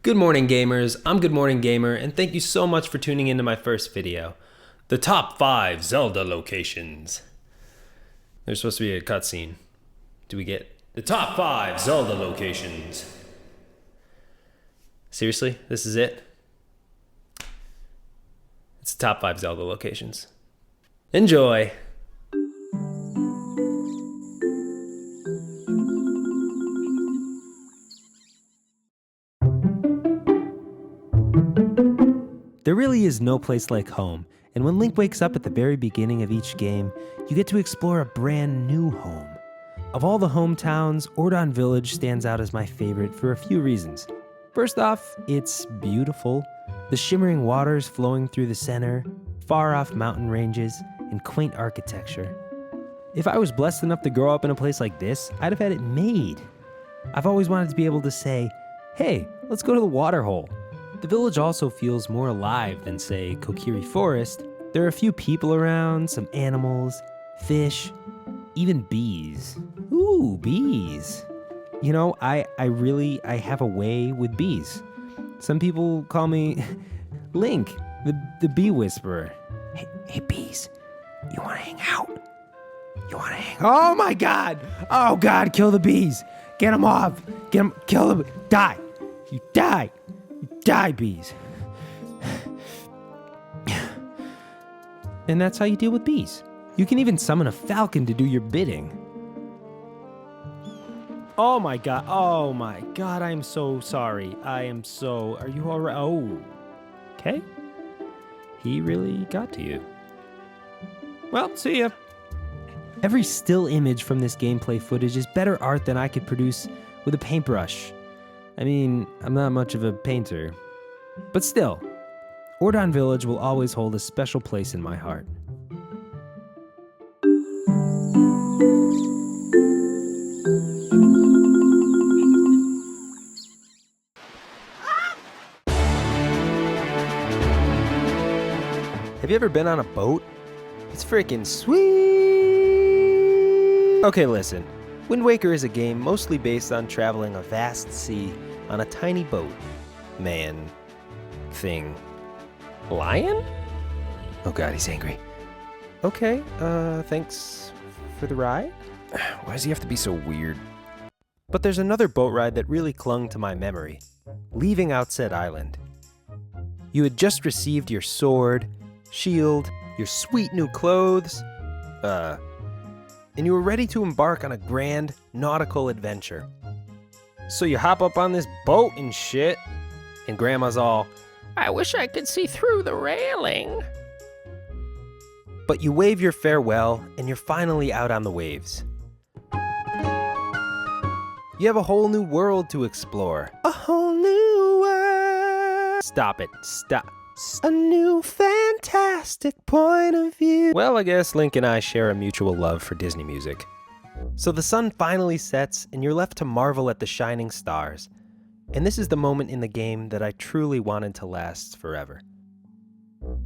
Good morning, gamers. I'm Good Morning Gamer, and thank you so much for tuning into my first video. The top 5 Zelda locations. There's supposed to be a cutscene. Do we get the top 5 Zelda locations? Seriously? This is it? It's the top 5 Zelda locations. Enjoy! There really is no place like home, and when Link wakes up at the very beginning of each game, you get to explore a brand new home. Of all the hometowns, Ordon Village stands out as my favorite for a few reasons. First off, it's beautiful. The shimmering waters flowing through the center, far-off mountain ranges, and quaint architecture. If I was blessed enough to grow up in a place like this, I'd have had it made. I've always wanted to be able to say, hey, let's go to the waterhole. The village also feels more alive than, say, Kokiri Forest. There are a few people around, some animals, fish, even bees. Ooh, bees. You know, I have a way with bees. Some people call me Link, the bee whisperer. Hey bees, you wanna hang out? Oh my God! Oh God, kill the bees! Get them off! Get them, kill them, die! You die! Die, bees. And that's how you deal with bees. You can even summon a falcon to do your bidding. Oh my God, I am so sorry. Are you all right? Oh, okay. He really got to you. Well, see ya. Every still image from this gameplay footage is better art than I could produce with a paintbrush. I mean, I'm not much of a painter. But still, Ordon Village will always hold a special place in my heart. Have you ever been on a boat? It's freaking sweet! Okay, listen. Wind Waker is a game mostly based on traveling a vast sea on a tiny boat. Man. Thing. Lion? Oh God, he's angry. Okay, thanks for the ride? Why does he have to be so weird? But there's another boat ride that really clung to my memory. Leaving Outset Island. You had just received your sword, shield, your sweet new clothes, and you were ready to embark on a grand nautical adventure. So you hop up on this boat and shit, and Grandma's all, I wish I could see through the railing. But you wave your farewell, and you're finally out on the waves. You have a whole new world to explore. A whole new world. Stop it. Stop. A new fantastic point of view. Well, I guess Link and I share a mutual love for Disney music. So the sun finally sets, and you're left to marvel at the shining stars. And this is the moment in the game that I truly wanted to last forever.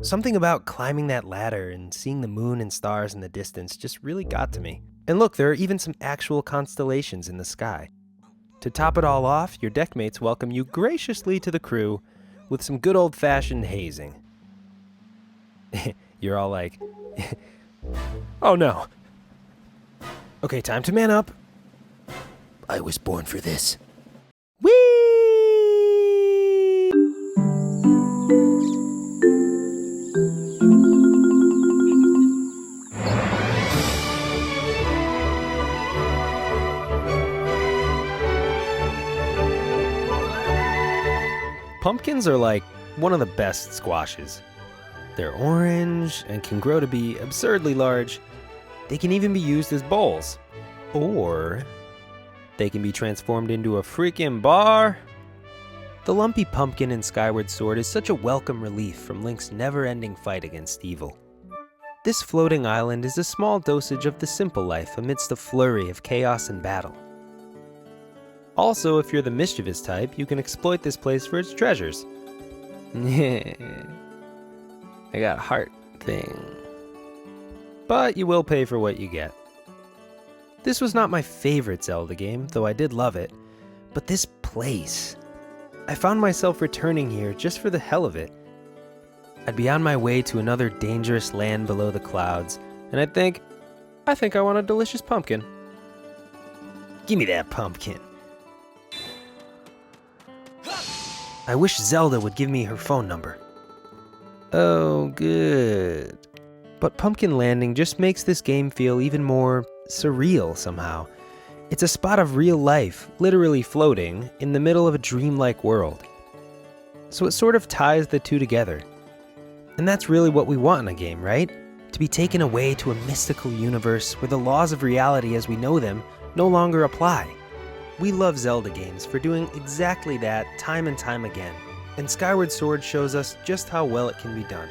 Something about climbing that ladder and seeing the moon and stars in the distance just really got to me. And look, there are even some actual constellations in the sky. To top it all off, your deckmates welcome you graciously to the crew with some good old-fashioned hazing. You're all like, oh no. Okay, time to man up. I was born for this. Whee! Pumpkins are like one of the best squashes. They're orange and can grow to be absurdly large. They can even be used as bowls. Or they can be transformed into a freaking bar. The lumpy pumpkin in Skyward Sword is such a welcome relief from Link's never-ending fight against evil. This floating island is a small dosage of the simple life amidst a flurry of chaos and battle. Also, if you're the mischievous type, you can exploit this place for its treasures. I got a heart thing. But you will pay for what you get. This was not my favorite Zelda game, though I did love it. But this place, I found myself returning here just for the hell of it. I'd be on my way to another dangerous land below the clouds, and I think I want a delicious pumpkin. Give me that pumpkin. I wish Zelda would give me her phone number. Oh, good. But Pumpkin Landing just makes this game feel even more surreal somehow. It's a spot of real life, literally floating, in the middle of a dreamlike world. So it sort of ties the two together. And that's really what we want in a game, right? To be taken away to a mystical universe where the laws of reality as we know them no longer apply. We love Zelda games for doing exactly that time and time again, and Skyward Sword shows us just how well it can be done.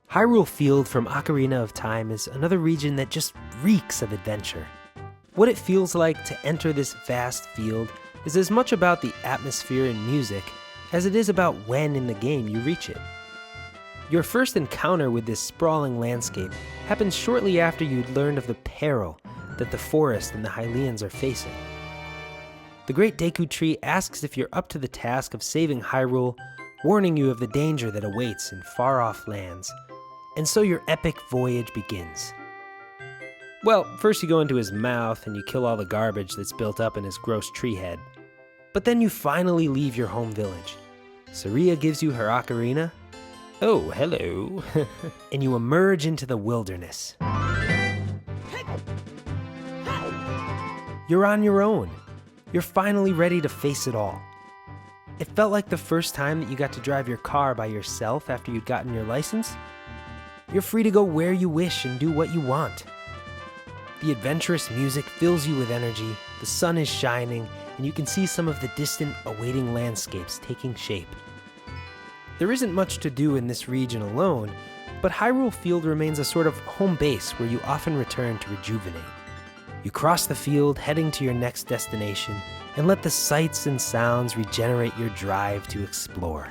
Hyrule Field from Ocarina of Time is another region that just reeks of adventure. What it feels like to enter this vast field is as much about the atmosphere and music as it is about when in the game you reach it. Your first encounter with this sprawling landscape happens shortly after you'd learned of the peril that the forest and the Hylians are facing. The Great Deku Tree asks if you're up to the task of saving Hyrule, warning you of the danger that awaits in far-off lands. And so your epic voyage begins. Well, first you go into his mouth and you kill all the garbage that's built up in his gross tree head. But then you finally leave your home village. Saria gives you her ocarina. Oh, hello. And you emerge into the wilderness. You're on your own. You're finally ready to face it all. It felt like the first time that you got to drive your car by yourself after you'd gotten your license. You're free to go where you wish and do what you want. The adventurous music fills you with energy, the sun is shining, and you can see some of the distant, awaiting landscapes taking shape. There isn't much to do in this region alone, but Hyrule Field remains a sort of home base where you often return to rejuvenate. You cross the field, heading to your next destination, and let the sights and sounds regenerate your drive to explore.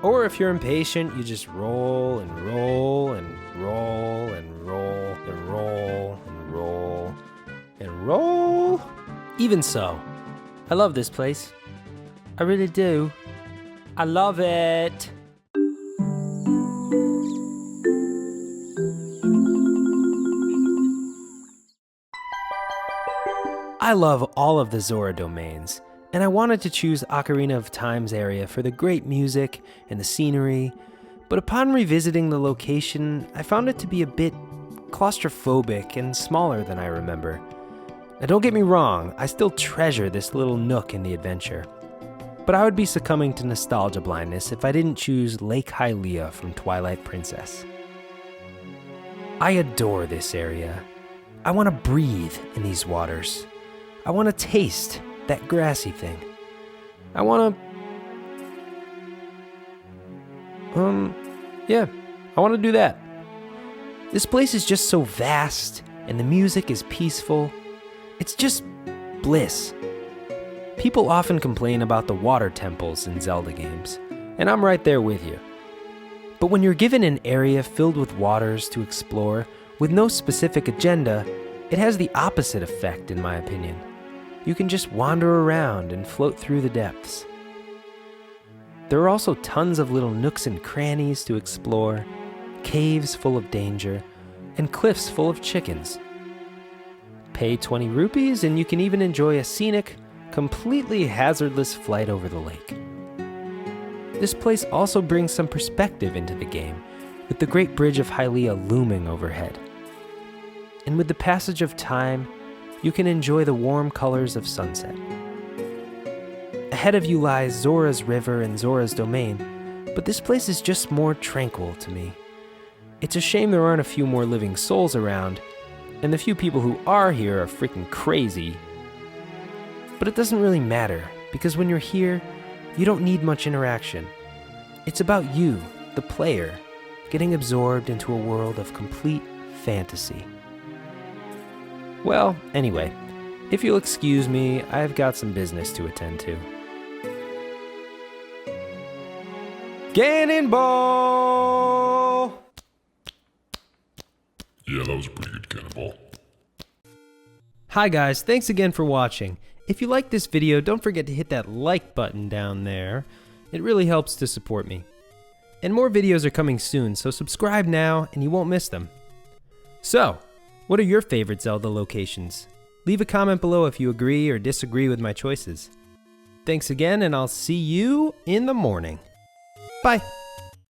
Or if you're impatient, you just roll and roll and roll and roll and roll and roll and roll. Even so, I love this place. I really do. I love it. I love all of the Zora domains, and I wanted to choose Ocarina of Time's area for the great music and the scenery, but upon revisiting the location, I found it to be a bit claustrophobic and smaller than I remember. Now don't get me wrong, I still treasure this little nook in the adventure, but I would be succumbing to nostalgia blindness if I didn't choose Lake Hylia from Twilight Princess. I adore this area. I want to breathe in these waters. I want to taste that grassy thing. I want to do that. This place is just so vast, and the music is peaceful. It's just bliss. People often complain about the water temples in Zelda games, and I'm right there with you. But when you're given an area filled with waters to explore with no specific agenda, it has the opposite effect, in my opinion. You can just wander around and float through the depths. There are also tons of little nooks and crannies to explore, caves full of danger, and cliffs full of chickens. Pay 20 rupees and you can even enjoy a scenic, completely hazardless flight over the lake. This place also brings some perspective into the game, with the Great Bridge of Hylia looming overhead. And with the passage of time, you can enjoy the warm colors of sunset. Ahead of you lies Zora's River and Zora's Domain, but this place is just more tranquil to me. It's a shame there aren't a few more living souls around, and the few people who are here are freaking crazy. But it doesn't really matter, because when you're here, you don't need much interaction. It's about you, the player, getting absorbed into a world of complete fantasy. Well, anyway, if you'll excuse me, I've got some business to attend to. Cannonball! Yeah, that was a pretty good cannonball. Hi guys, thanks again for watching. If you liked this video, don't forget to hit that like button down there. It really helps to support me. And more videos are coming soon, so subscribe now and you won't miss them. So, what are your favorite Zelda locations? Leave a comment below if you agree or disagree with my choices. Thanks again, and I'll see you in the morning. Bye.